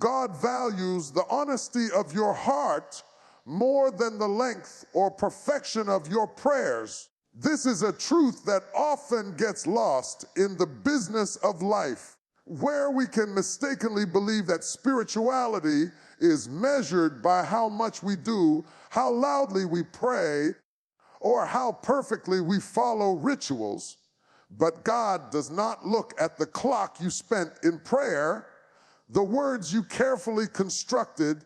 God values the honesty of your heart more than the length or perfection of your prayers. This is a truth that often gets lost in the business of life, where we can mistakenly believe that spirituality is measured by how much we do, how loudly we pray, or how perfectly we follow rituals. But God does not look at the clock you spent in prayer, the words you carefully constructed,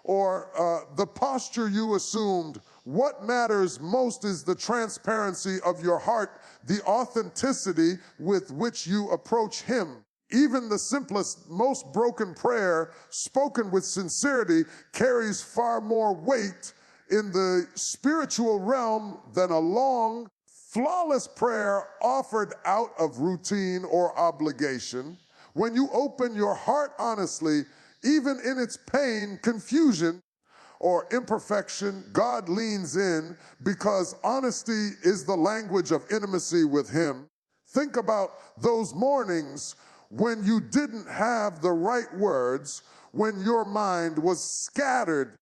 or the posture you assumed. What matters most is the transparency of your heart, the authenticity with which you approach Him. Even the simplest, most broken prayer spoken with sincerity carries far more weight in the spiritual realm than a long, flawless prayer offered out of routine or obligation. When you open your heart honestly, even in its pain, confusion, or imperfection, God leans in because honesty is the language of intimacy with Him. Think about those mornings when you didn't have the right words, when your mind was scattered,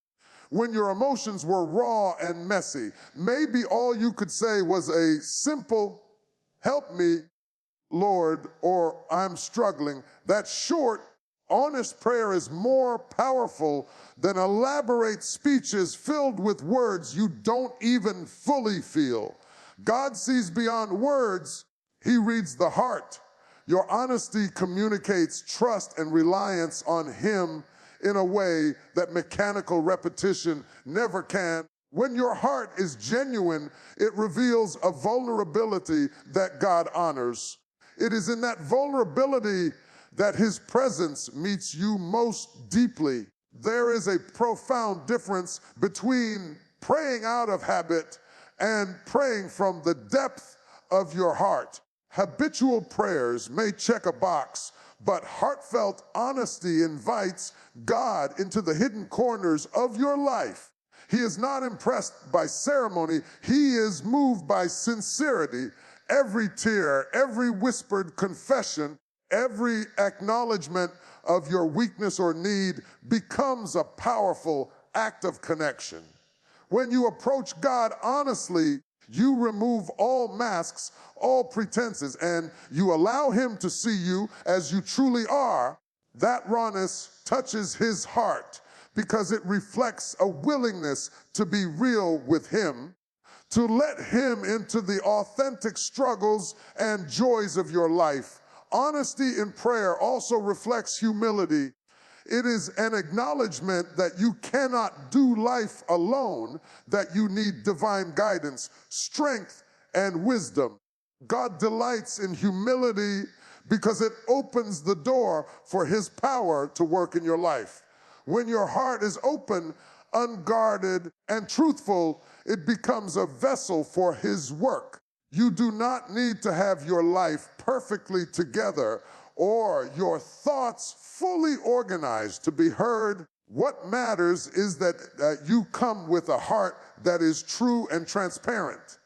when your emotions were raw and messy. Maybe all you could say was a simple, "Help me, Lord," or "I'm struggling." That short, honest prayer is more powerful than elaborate speeches filled with words you don't even fully feel. God sees beyond words. He reads the heart. Your honesty communicates trust and reliance on Him in a way that mechanical repetition never can. When your heart is genuine, it reveals a vulnerability that God honors. It is in that vulnerability that His presence meets you most deeply. There is a profound difference between praying out of habit and praying from the depth of your heart. Habitual prayers may check a box, but heartfelt honesty invites God into the hidden corners of your life. He is not impressed by ceremony. He is moved by sincerity. Every tear, every whispered confession, every acknowledgement of your weakness or need becomes a powerful act of connection. When you approach God honestly, you remove all masks, all pretenses, and you allow Him to see you as you truly are. That rawness touches His heart because it reflects a willingness to be real with Him, to let Him into the authentic struggles and joys of your life. Honesty in prayer also reflects humility. It is an acknowledgement that you cannot do life alone, that you need divine guidance, strength, and wisdom. God delights in humility because it opens the door for His power to work in your life. When your heart is open, unguarded, and truthful, it becomes a vessel for His work. You do not need to have your life perfectly together or your thoughts fully organized to be heard. What matters is that you come with a heart that is true and transparent.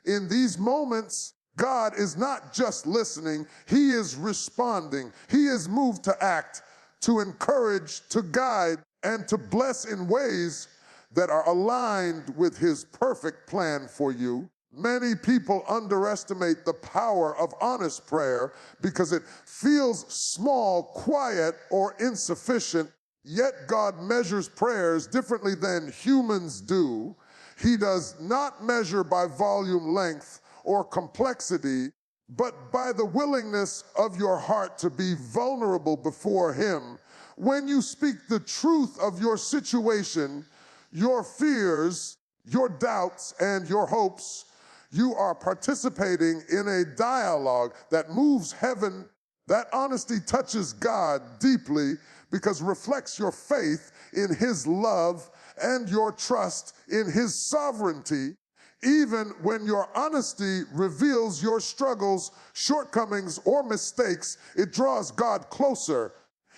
In these moments, God is not just listening, He is responding. He is moved to act, to encourage, to guide, and to bless in ways that are aligned with His perfect plan for you. Many people underestimate the power of honest prayer because it feels small, quiet, or insufficient. Yet God measures prayers differently than humans do. He does not measure by volume, length, or complexity, but by the willingness of your heart to be vulnerable before Him. When you speak the truth of your situation, your fears, your doubts, and your hopes, you are participating in a dialogue that moves heaven. That honesty touches God deeply because it reflects your faith in His love and your trust in His sovereignty. Even when your honesty reveals your struggles, shortcomings, or mistakes, it draws God closer.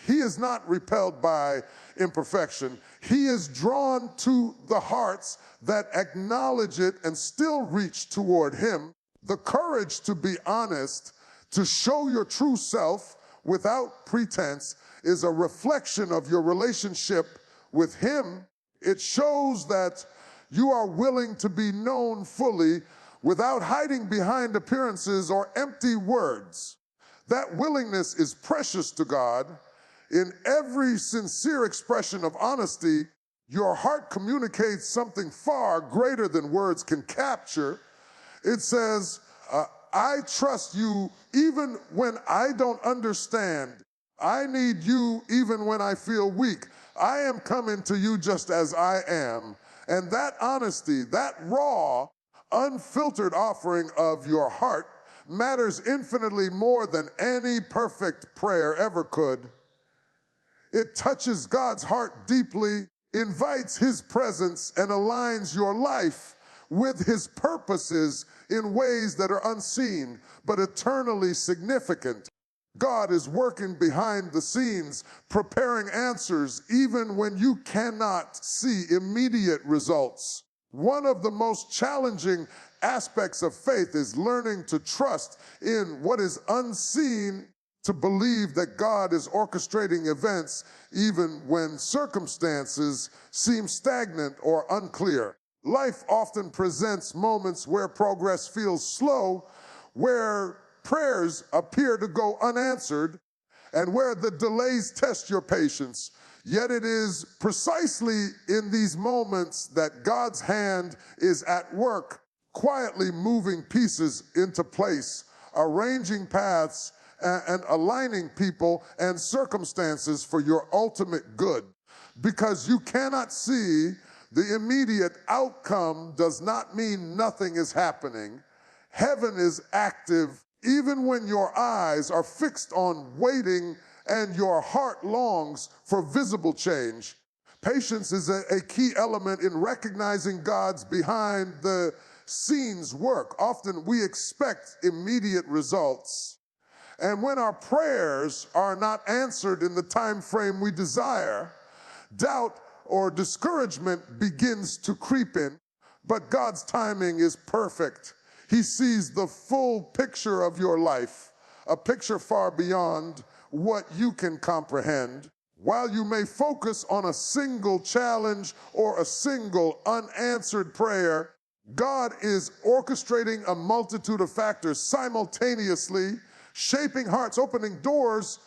He is not repelled by imperfection. He is drawn to the hearts that acknowledge it and still reach toward Him. The courage to be honest, to show your true self without pretense, is a reflection of your relationship with Him. It shows that you are willing to be known fully without hiding behind appearances or empty words. That willingness is precious to God. In every sincere expression of honesty, your heart communicates something far greater than words can capture. It says, I trust you even when I don't understand. I need you even when I feel weak. I am coming to you just as I am. And that honesty, that raw, unfiltered offering of your heart matters infinitely more than any perfect prayer ever could. It touches God's heart deeply, invites His presence, and aligns your life with His purposes in ways that are unseen but eternally significant. God is working behind the scenes, preparing answers even when you cannot see immediate results. One of the most challenging aspects of faith is learning to trust in what is unseen, to believe that God is orchestrating events even when circumstances seem stagnant or unclear. Life often presents moments where progress feels slow, where prayers appear to go unanswered, and where the delays test your patience. Yet it is precisely in these moments that God's hand is at work, quietly moving pieces into place, arranging paths, and aligning people and circumstances for your ultimate good. Because you cannot see the immediate outcome does not mean nothing is happening. Heaven is active even when your eyes are fixed on waiting and your heart longs for visible change. Patience is a key element in recognizing God's behind the scenes work. Often we expect immediate results. And when our prayers are not answered in the time frame we desire, doubt or discouragement begins to creep in. But God's timing is perfect. He sees the full picture of your life, a picture far beyond what you can comprehend. While you may focus on a single challenge or a single unanswered prayer, God is orchestrating a multitude of factors simultaneously, shaping hearts, opening doors,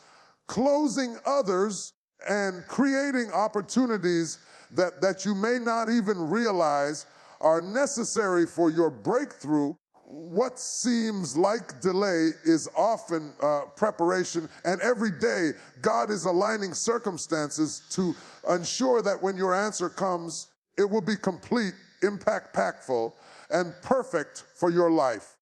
closing others, and creating opportunities that you may not even realize are necessary for your breakthrough. What seems like delay is often preparation, and every day God is aligning circumstances to ensure that when your answer comes, it will be complete, impactful, and perfect for your life.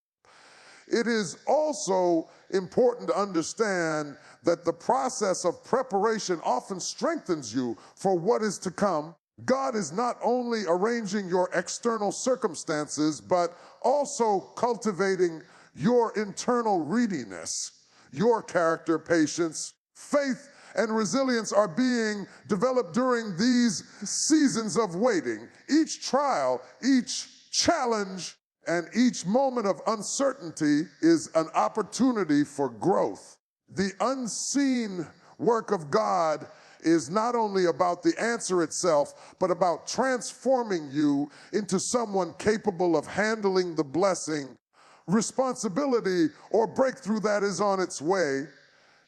It is also important to understand that the process of preparation often strengthens you for what is to come. God is not only arranging your external circumstances, but also cultivating your internal readiness. Your character, patience, faith, and resilience are being developed during these seasons of waiting. Each trial, each challenge, and each moment of uncertainty is an opportunity for growth. The unseen work of God is not only about the answer itself, but about transforming you into someone capable of handling the blessing, responsibility, or breakthrough that is on its way.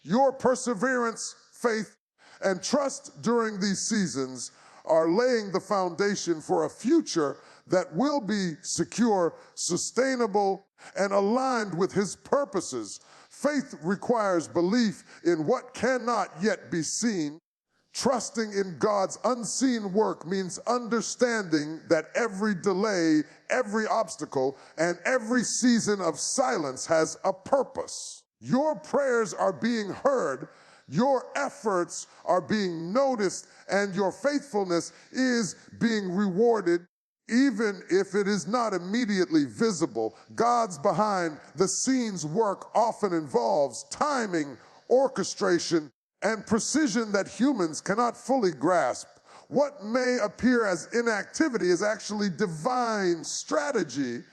Your perseverance, faith, and trust during these seasons are laying the foundation for a future that will be secure, sustainable, and aligned with His purposes. Faith requires belief in what cannot yet be seen. Trusting in God's unseen work means understanding that every delay, every obstacle, and every season of silence has a purpose. Your prayers are being heard, your efforts are being noticed, and your faithfulness is being rewarded, even if it is not immediately visible. God's behind the scenes work often involves timing, orchestration, and precision that humans cannot fully grasp. What may appear as inactivity is actually divine strategy.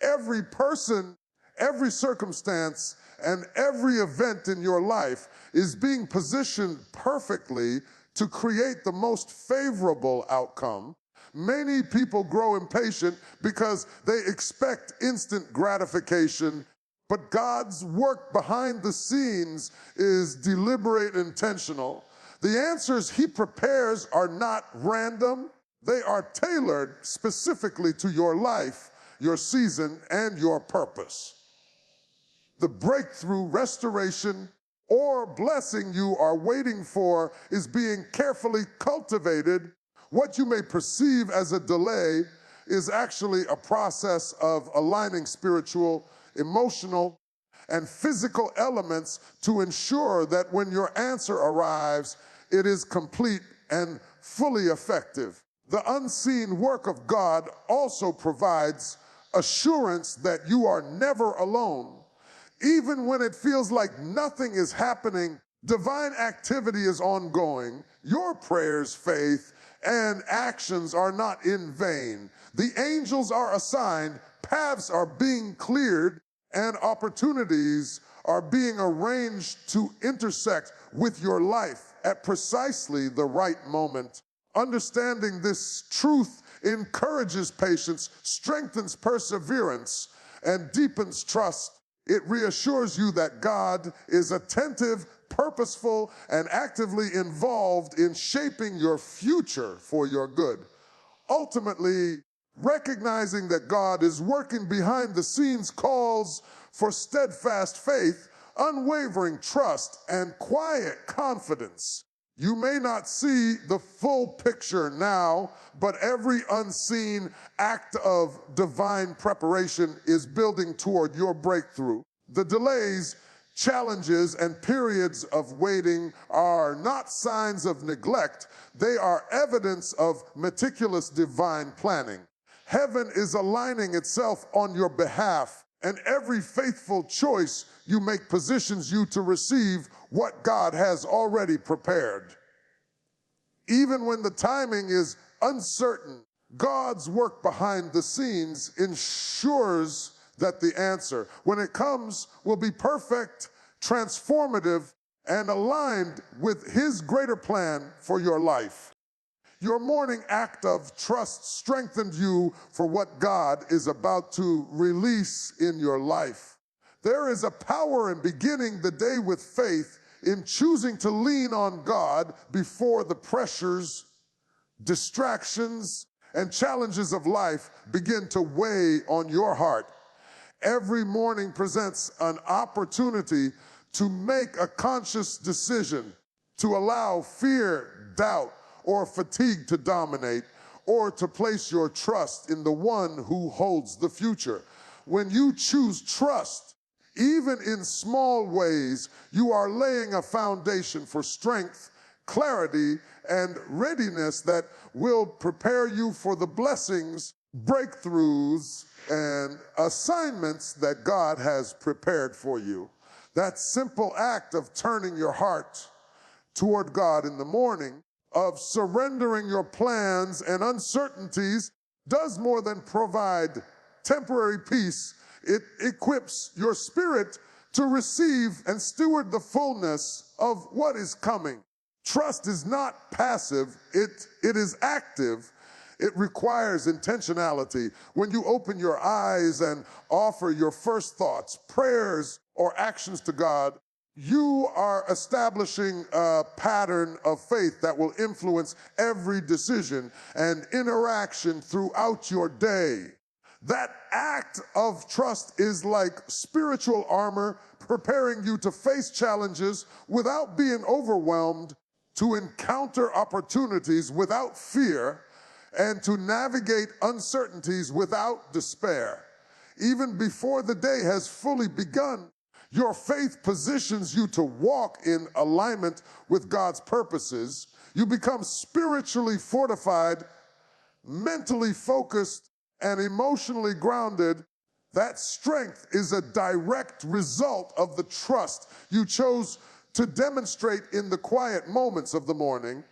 Every person, every circumstance, and every event in your life is being positioned perfectly to create the most favorable outcome. Many people grow impatient because they expect instant gratification, but God's work behind the scenes is deliberate, intentional. The answers He prepares are not random. They are tailored specifically to your life, your season, and your purpose. The breakthrough, restoration, or blessing you are waiting for is being carefully cultivated. What you may perceive as a delay is actually a process of aligning spiritual, emotional, and physical elements to ensure that when your answer arrives, it is complete and fully effective. The unseen work of God also provides assurance that you are never alone. Even when it feels like nothing is happening, divine activity is ongoing. Your prayers, faith, and actions are not in vain. The angels are assigned, paths are being cleared, and opportunities are being arranged to intersect with your life at precisely the right moment. Understanding this truth encourages patience, strengthens perseverance, and deepens trust. It reassures you that God is attentive, purposeful, and actively involved in shaping your future for your good. Ultimately, recognizing that God is working behind the scenes calls for steadfast faith, unwavering trust, and quiet confidence. You may not see the full picture now, but every unseen act of divine preparation is building toward your breakthrough. The delays, challenges, and periods of waiting are not signs of neglect. They are evidence of meticulous divine planning. Heaven is aligning itself on your behalf, and every faithful choice you make positions you to receive what God has already prepared. Even when the timing is uncertain, God's work behind the scenes ensures that the answer, when it comes, will be perfect, transformative, and aligned with His greater plan for your life. Your morning act of trust strengthened you for what God is about to release in your life. There is a power in beginning the day with faith, in choosing to lean on God before the pressures, distractions, and challenges of life begin to weigh on your heart. Every morning presents an opportunity to make a conscious decision to allow fear, doubt, or fatigue to dominate, or to place your trust in the one who holds the future. When you choose trust, even in small ways, you are laying a foundation for strength, clarity, and readiness that will prepare you for the blessings, breakthroughs, and assignments that God has prepared for you. That simple act of turning your heart toward God in the morning, of surrendering your plans and uncertainties, does more than provide temporary peace. It equips your spirit to receive and steward the fullness of what is coming. Trust is not passive, it is active. It requires intentionality. When you open your eyes and offer your first thoughts, prayers, or actions to God, you are establishing a pattern of faith that will influence every decision and interaction throughout your day. That act of trust is like spiritual armor, preparing you to face challenges without being overwhelmed, to encounter opportunities without fear, and to navigate uncertainties without despair. Even before the day has fully begun, your faith positions you to walk in alignment with God's purposes. You become spiritually fortified, mentally focused, and emotionally grounded. That strength is a direct result of the trust you chose to demonstrate in the quiet moments of the morning.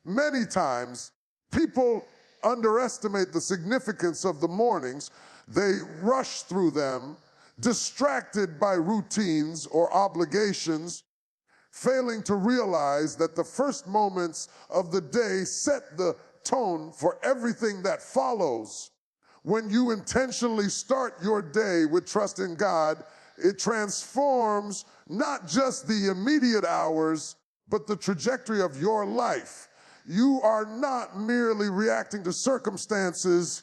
Many times, people underestimate the significance of the mornings. They rush through them, distracted by routines or obligations. failing to realize that the first moments of the day set the tone for everything that follows. When you intentionally start your day with trust in God, it transforms not just the immediate hours, but the trajectory of your life. You are not merely reacting to circumstances.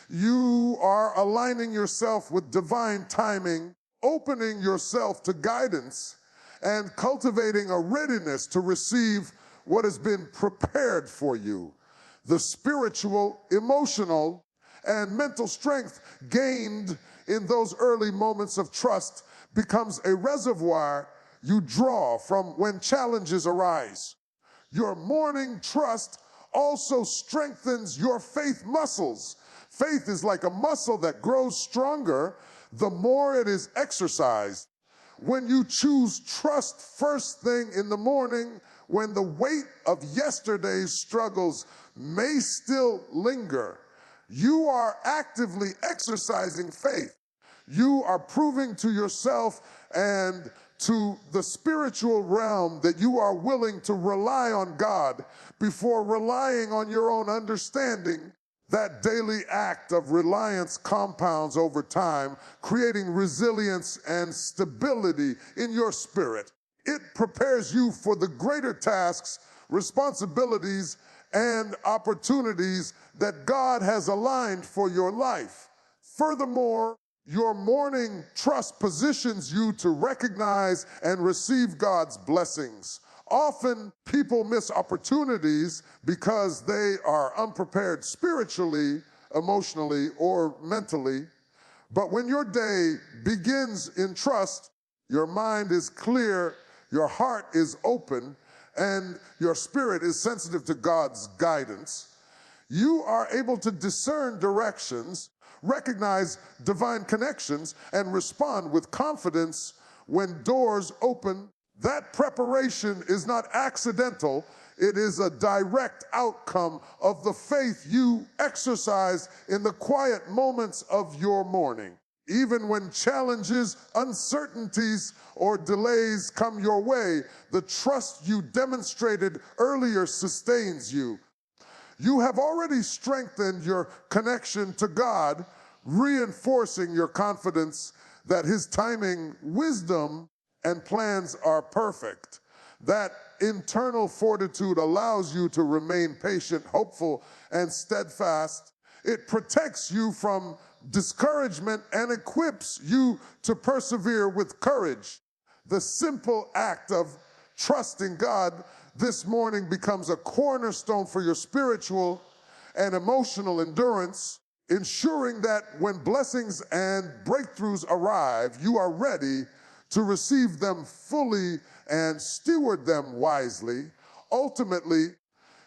You are aligning yourself with divine timing, opening yourself to guidance, and cultivating a readiness to receive what has been prepared for you. The spiritual, emotional, and mental strength gained in those early moments of trust becomes a reservoir you draw from when challenges arise. Your morning trust also strengthens your faith muscles. Faith is like a muscle that grows stronger the more it is exercised. When you choose trust first thing in the morning, when the weight of yesterday's struggles may still linger, you are actively exercising faith. You are proving to yourself and to the spiritual realm that you are willing to rely on God before relying on your own understanding. That daily act of reliance compounds over time, creating resilience and stability in your spirit. It prepares you for the greater tasks, responsibilities, and opportunities that God has aligned for your life. Furthermore, your morning trust positions you to recognize and receive God's blessings. Often people miss opportunities because they are unprepared spiritually, emotionally, or mentally. But when your day begins in trust, your mind is clear, your heart is open, and your spirit is sensitive to God's guidance. You are able to discern directions, recognize divine connections, and respond with confidence when doors open. That preparation is not accidental. It is a direct outcome of the faith you exercise in the quiet moments of your morning. Even when challenges, uncertainties, or delays come your way, the trust you demonstrated earlier sustains you. You have already strengthened your connection to God, reinforcing your confidence that His timing, wisdom, and plans are perfect. That internal fortitude allows you to remain patient, hopeful, and steadfast. It protects you from discouragement and equips you to persevere with courage. The simple act of trusting God this morning becomes a cornerstone for your spiritual and emotional endurance, ensuring that when blessings and breakthroughs arrive, you are ready to receive them fully and steward them wisely. Ultimately,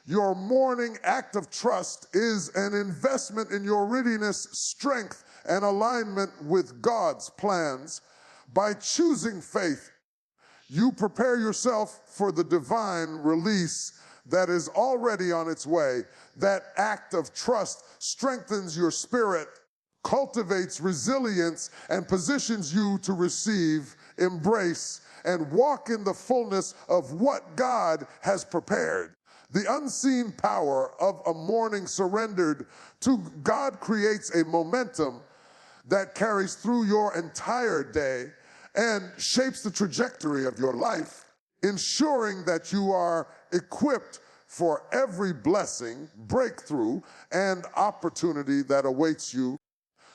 your morning act of trust is an investment in your readiness, strength, and alignment with God's plans. By choosing faith, you prepare yourself for the divine release that is already on its way. That act of trust strengthens your spirit, cultivates resilience, and positions you to receive, embrace, and walk in the fullness of what God has prepared. The unseen power of a morning surrendered to God creates a momentum that carries through your entire day and shapes the trajectory of your life, ensuring that you are equipped for every blessing, breakthrough, and opportunity that awaits you.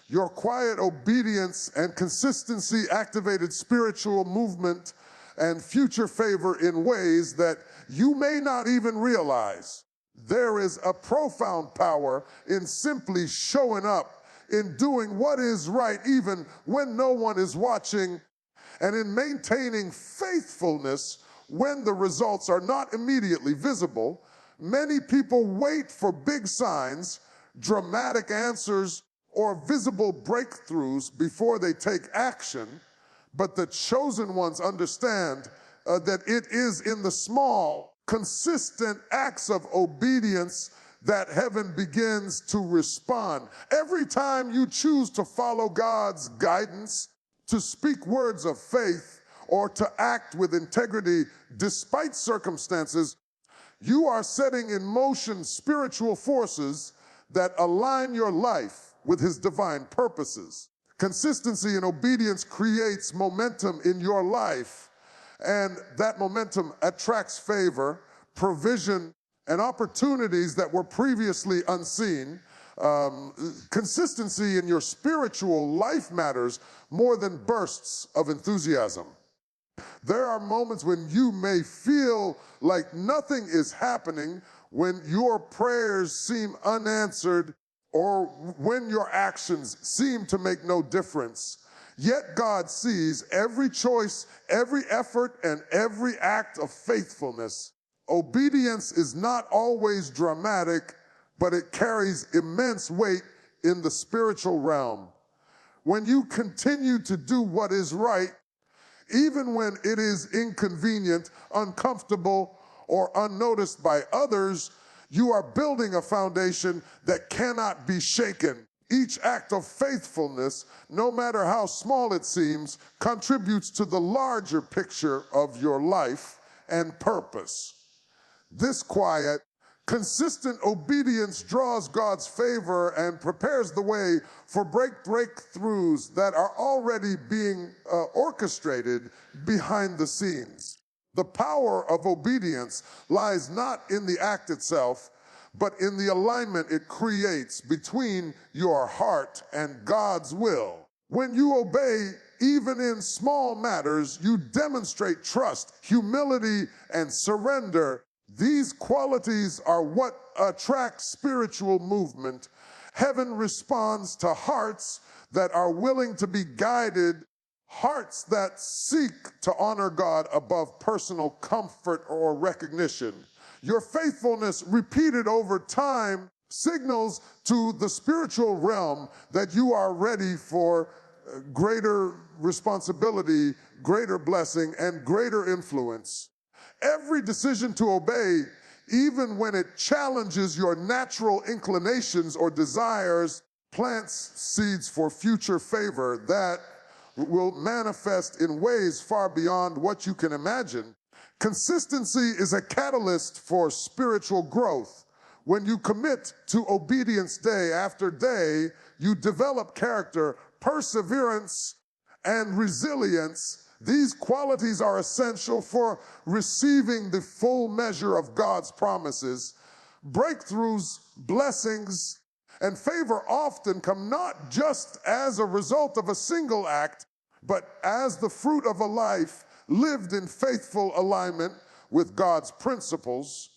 Your quiet obedience and consistency activated spiritual movement and future favor in ways that you may not even realize. There is a profound power in simply showing up, in doing what is right even when no one is watching, and in maintaining faithfulness when the results are not immediately visible. Many people wait for big signs, dramatic answers, or visible breakthroughs before they take action, but the chosen ones understand that it is in the small, consistent acts of obedience that heaven begins to respond. Every time you choose to follow God's guidance, to speak words of faith, or to act with integrity despite circumstances, you are setting in motion spiritual forces that align your life with His divine purposes. Consistency and obedience creates momentum in your life, and that momentum attracts favor, provision, and opportunities that were previously unseen. Consistency in your spiritual life matters more than bursts of enthusiasm. There are moments when you may feel like nothing is happening, when your prayers seem unanswered, or when your actions seem to make no difference. Yet God sees every choice, every effort, and every act of faithfulness. Obedience is not always dramatic, but it carries immense weight in the spiritual realm. When you continue to do what is right, even when it is inconvenient, uncomfortable, or unnoticed by others, you are building a foundation that cannot be shaken. Each act of faithfulness, no matter how small it seems, contributes to the larger picture of your life and purpose. This quiet, consistent obedience draws God's favor and prepares the way for breakthroughs that are already being orchestrated behind the scenes. The power of obedience lies not in the act itself, but in the alignment it creates between your heart and God's will. When you obey, even in small matters, you demonstrate trust, humility, and surrender. These qualities are what attract spiritual movement. Heaven responds to hearts that are willing to be guided, hearts that seek to honor God above personal comfort or recognition. Your faithfulness, repeated over time, signals to the spiritual realm that you are ready for greater responsibility, greater blessing, and greater influence. Every decision to obey, even when it challenges your natural inclinations or desires, plants seeds for future favor that will manifest in ways far beyond what you can imagine. Consistency is a catalyst for spiritual growth. When you commit to obedience day after day, you develop character, perseverance, and resilience. These qualities are essential for receiving the full measure of God's promises. Breakthroughs, blessings, and favor often come not just as a result of a single act, but as the fruit of a life lived in faithful alignment with God's principles.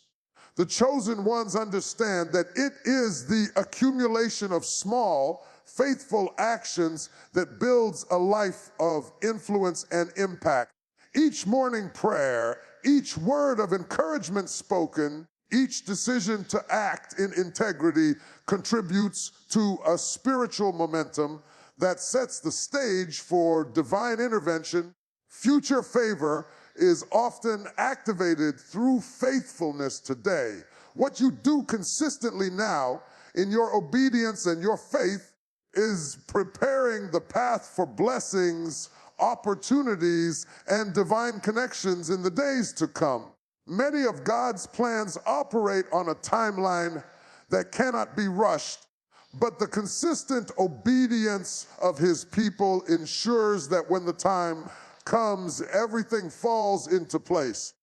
The chosen ones understand that it is the accumulation of small, faithful actions that builds a life of influence and impact. Each morning prayer, each word of encouragement spoken, each decision to act in integrity contributes to a spiritual momentum that sets the stage for divine intervention. Future favor is often activated through faithfulness today. What you do consistently now in your obedience and your faith is preparing the path for blessings, opportunities, and divine connections in the days to come. Many of God's plans operate on a timeline that cannot be rushed, but the consistent obedience of His people ensures that when the time comes, everything falls into place.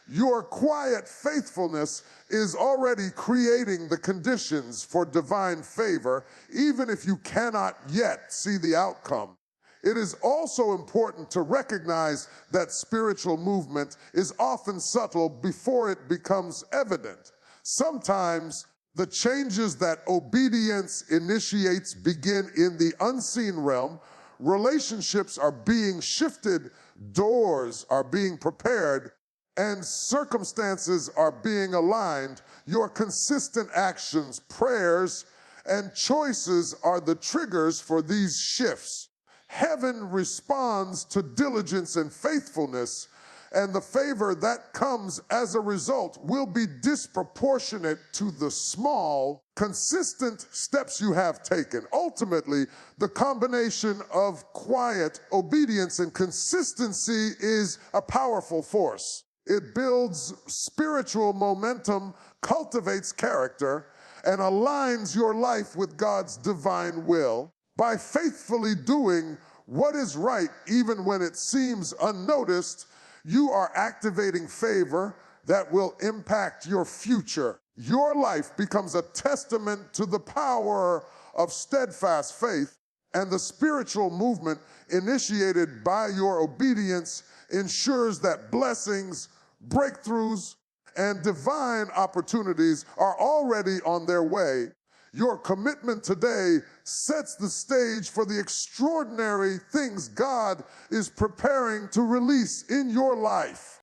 Your quiet faithfulness is already creating the conditions for divine favor, even if you cannot yet see the outcome. It is also important to recognize that spiritual movement is often subtle before it becomes evident. Sometimes the changes that obedience initiates begin in the unseen realm. Relationships are being shifted, doors are being prepared, and circumstances are being aligned. Your consistent actions, prayers, and choices are the triggers for these shifts. Heaven responds to diligence and faithfulness, and the favor that comes as a result will be disproportionate to the small, consistent steps you have taken. Ultimately, the combination of quiet obedience and consistency is a powerful force. It builds spiritual momentum, cultivates character, and aligns your life with God's divine will. By faithfully doing what is right, even when it seems unnoticed, you are activating favor that will impact your future. Your life becomes a testament to the power of steadfast faith, and the spiritual movement initiated by your obedience ensures that blessings, breakthroughs, and divine opportunities are already on their way. Your commitment today sets the stage for the extraordinary things God is preparing to release in your life.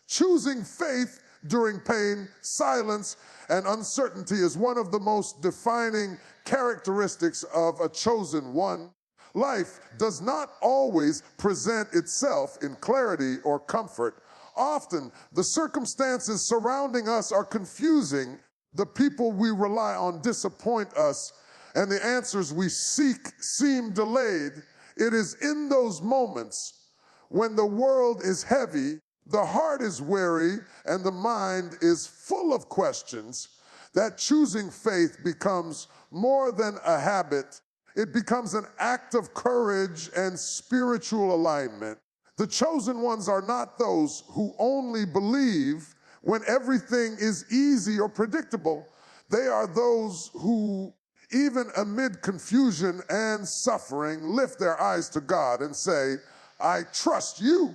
Choosing faith during pain, silence, and uncertainty is one of the most defining characteristics of a chosen one. Life does not always present itself in clarity or comfort. Often, the circumstances surrounding us are confusing. The people we rely on disappoint us, and the answers we seek seem delayed. It is in those moments when the world is heavy, the heart is weary, and the mind is full of questions that choosing faith becomes more than a habit. It becomes an act of courage and spiritual alignment. The chosen ones are not those who only believe when everything is easy or predictable. They are those who, even amid confusion and suffering, lift their eyes to God and say, I trust you.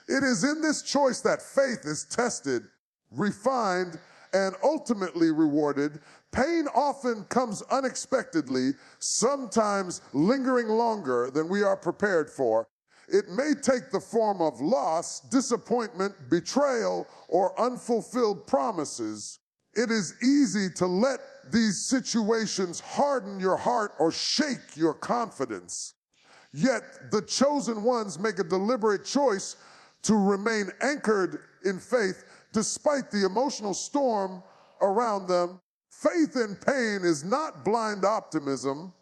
It is in this choice that faith is tested, refined, and ultimately rewarded. Pain often comes unexpectedly, sometimes lingering longer than we are prepared for. It may take the form of loss, disappointment, betrayal, or unfulfilled promises. It is easy to let these situations harden your heart or shake your confidence. Yet the chosen ones make a deliberate choice to remain anchored in faith despite the emotional storm around them. Faith in pain is not blind optimism.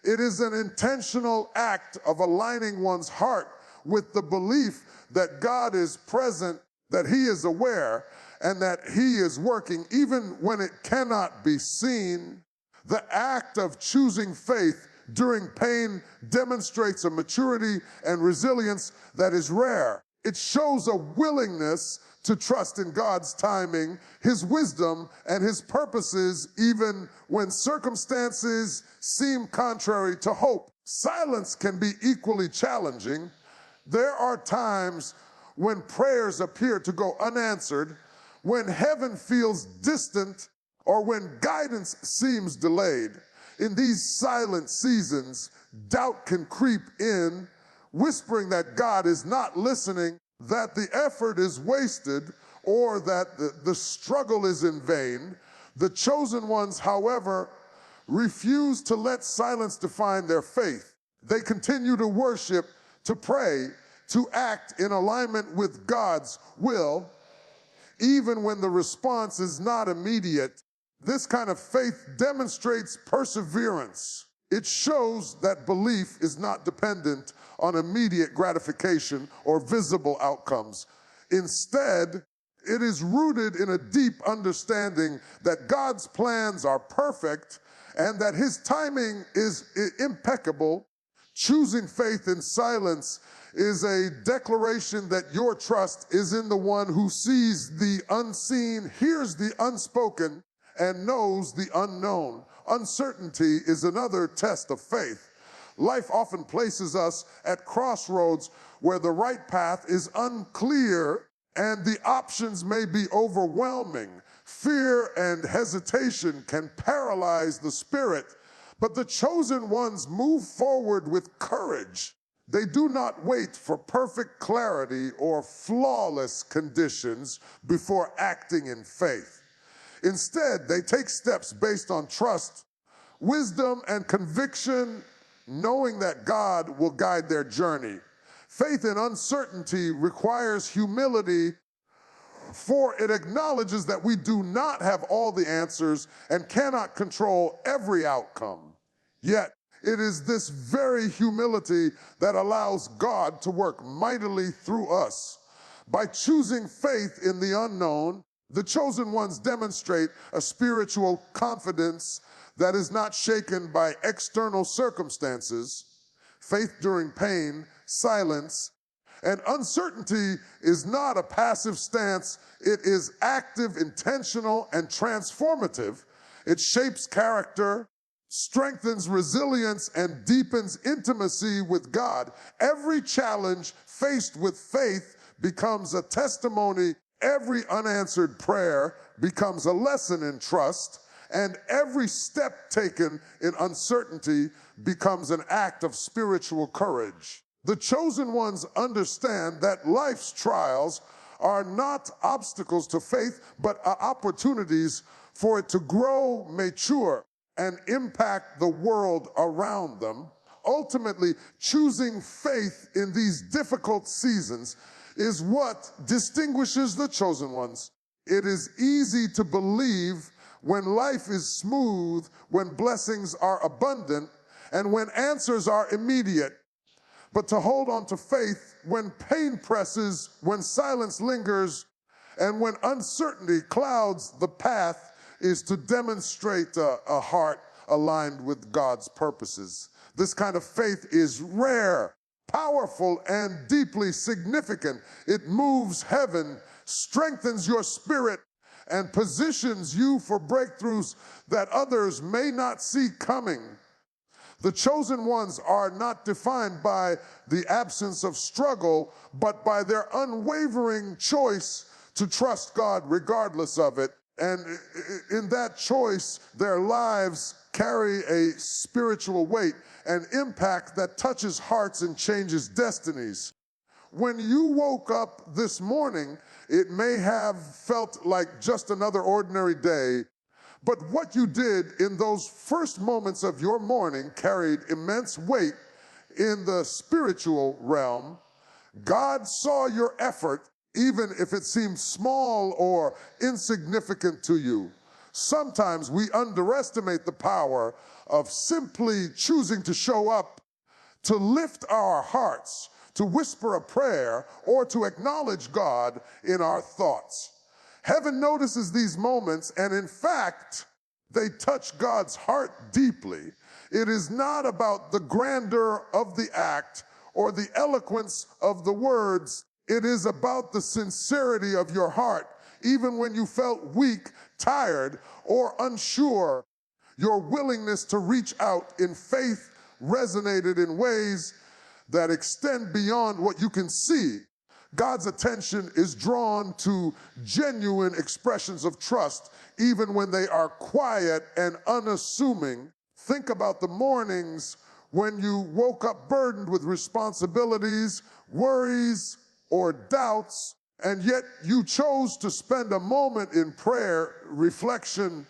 It is an intentional act of aligning one's heart with the belief that God is present, that He is aware, and that He is working even when it cannot be seen. The act of choosing faith during pain demonstrates a maturity and resilience that is rare. It shows a willingness to trust in God's timing, His wisdom, and His purposes, even when circumstances seem contrary to hope. Silence can be equally challenging. There are times when prayers appear to go unanswered, when heaven feels distant, or when guidance seems delayed. In these silent seasons, doubt can creep in, whispering that God is not listening, that the effort is wasted, or that the struggle is in vain. The chosen ones, however, refuse to let silence define their faith. They continue to worship, to pray, to act in alignment with God's will, even when the response is not immediate. This kind of faith demonstrates perseverance. It shows that belief is not dependent on immediate gratification or visible outcomes. Instead, it is rooted in a deep understanding that God's plans are perfect and that His timing is impeccable. Choosing faith in silence is a declaration that your trust is in the one who sees the unseen, hears the unspoken, and knows the unknown. Uncertainty is another test of faith. Life often places us at crossroads where the right path is unclear and the options may be overwhelming. Fear and hesitation can paralyze the spirit, but the chosen ones move forward with courage. They do not wait for perfect clarity or flawless conditions before acting in faith. Instead, they take steps based on trust, wisdom, and conviction, knowing that God will guide their journey. Faith in uncertainty requires humility, for it acknowledges that we do not have all the answers and cannot control every outcome. Yet, it is this very humility that allows God to work mightily through us. By choosing faith in the unknown, the chosen ones demonstrate a spiritual confidence that is not shaken by external circumstances. Faith during pain, silence, and uncertainty is not a passive stance. It is active, intentional, and transformative. It shapes character, strengthens resilience, and deepens intimacy with God. Every challenge faced with faith becomes a testimony. Every unanswered prayer becomes a lesson in trust, and every step taken in uncertainty becomes an act of spiritual courage. The chosen ones understand that life's trials are not obstacles to faith, but are opportunities for it to grow, mature, and impact the world around them. Ultimately, choosing faith in these difficult seasons is what distinguishes the chosen ones. It is easy to believe when life is smooth, when blessings are abundant, and when answers are immediate. But to hold on to faith when pain presses, when silence lingers, and when uncertainty clouds the path is to demonstrate a heart aligned with God's purposes. This kind of faith is rare, powerful, and deeply significant. It moves heaven, strengthens your spirit, and positions you for breakthroughs that others may not see coming. The chosen ones are not defined by the absence of struggle, but by their unwavering choice to trust God regardless of it. And in that choice, their lives carry a spiritual weight and impact that touches hearts and changes destinies. When you woke up this morning, it may have felt like just another ordinary day, but what you did in those first moments of your morning carried immense weight in the spiritual realm. God saw your effort, even if it seemed small or insignificant to you. Sometimes we underestimate the power of simply choosing to show up, to lift our hearts, to whisper a prayer, or to acknowledge God in our thoughts. Heaven notices these moments, and in fact, they touch God's heart deeply. It is not about the grandeur of the act or the eloquence of the words. It is about the sincerity of your heart. Even when you felt weak, tired, or unsure, your willingness to reach out in faith resonated in ways that extend beyond what you can see. God's attention is drawn to genuine expressions of trust, even when they are quiet and unassuming. Think about the mornings when you woke up burdened with responsibilities, worries, or doubts, and yet you chose to spend a moment in prayer, reflection,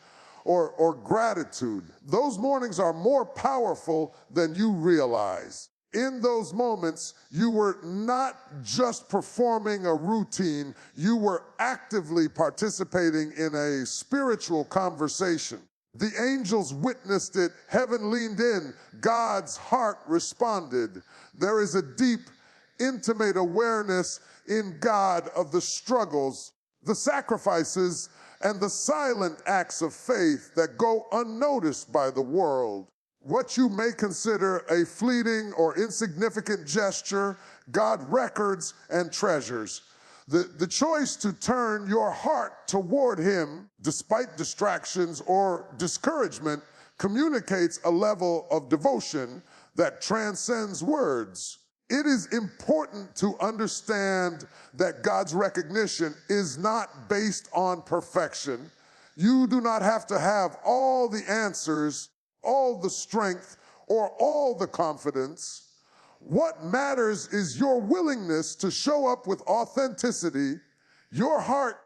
or gratitude. Those mornings are more powerful than you realize. In those moments, you were not just performing a routine, you were actively participating in a spiritual conversation. The angels witnessed it, heaven leaned in, God's heart responded. There is a deep, intimate awareness in God of the struggles, the sacrifices, and the silent acts of faith that go unnoticed by the world. What you may consider a fleeting or insignificant gesture, God records and treasures. The choice to turn your heart toward Him, despite distractions or discouragement, communicates a level of devotion that transcends words. It is important to understand that God's recognition is not based on perfection. You do not have to have all the answers, all the strength, or all the confidence. What matters is your willingness to show up with authenticity. Your heart,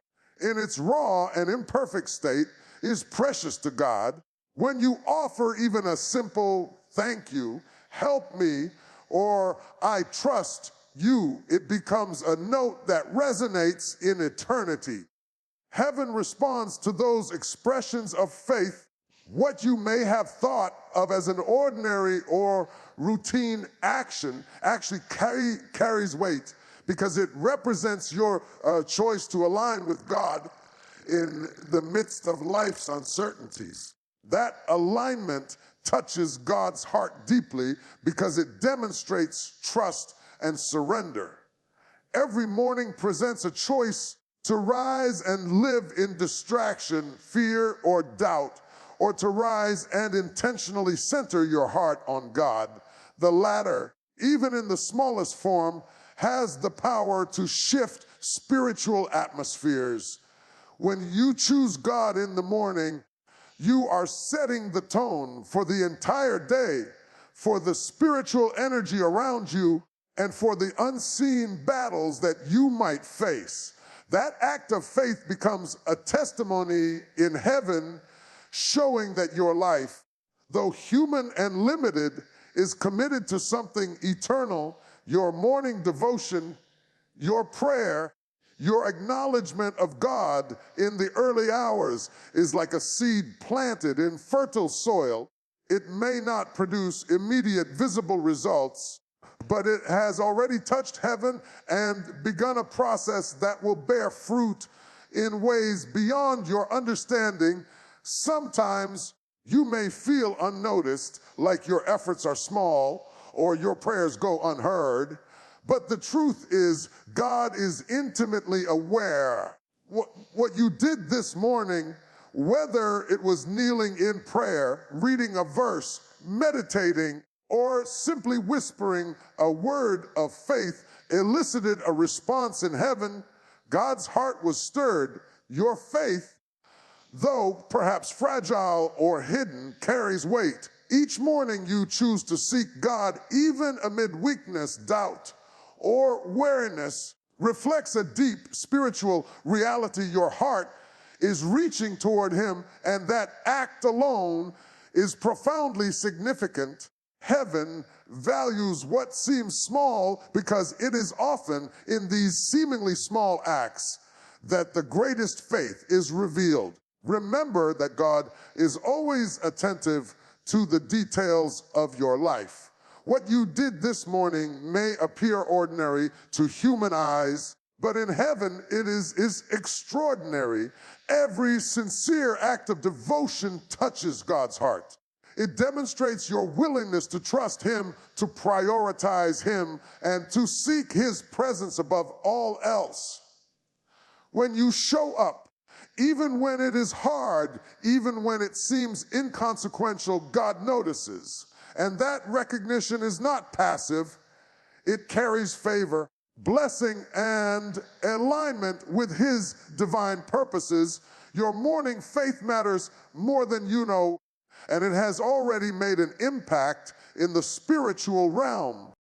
in its raw and imperfect state, is precious to God. When you offer even a simple thank you, help me, or I trust, it becomes a note that resonates in eternity. Heaven responds to those expressions of faith. What you may have thought of as an ordinary or routine action actually carries weight because it represents your choice to align with God in the midst of life's uncertainties. That alignment touches God's heart deeply because it demonstrates trust and surrender. Every morning presents a choice to rise and live in distraction, fear, or doubt, or to rise and intentionally center your heart on God. The latter, even in the smallest form, has the power to shift spiritual atmospheres. When you choose God in the morning, you are setting the tone for the entire day, for the spiritual energy around you, and for the unseen battles that you might face. That act of faith becomes a testimony in heaven, showing that your life, though human and limited, is committed to something eternal. Your morning devotion, your prayer, your acknowledgement of God in the early hours is like a seed planted in fertile soil. It may not produce immediate visible results, but it has already touched heaven and begun a process that will bear fruit in ways beyond your understanding. Sometimes you may feel unnoticed, like your efforts are small or your prayers go unheard. But the truth is, God is intimately aware. What you did this morning, whether it was kneeling in prayer, reading a verse, meditating, or simply whispering a word of faith, elicited a response in heaven. God's heart was stirred. Your faith, though perhaps fragile or hidden, carries weight. Each morning you choose to seek God, even amid weakness, doubt, or weariness, reflects a deep spiritual reality. Your heart is reaching toward Him, and that act alone is profoundly significant. Heaven values what seems small because it is often in these seemingly small acts that the greatest faith is revealed. Remember that God is always attentive to the details of your life. What you did this morning may appear ordinary to human eyes, but in heaven it is extraordinary. Every sincere act of devotion touches God's heart. It demonstrates your willingness to trust Him, to prioritize Him, and to seek His presence above all else. When you show up, even when it is hard, even when it seems inconsequential, God notices. And that recognition is not passive. It carries favor, blessing, and alignment with His divine purposes. Your morning faith matters more than you know, and it has already made an impact in the spiritual realm.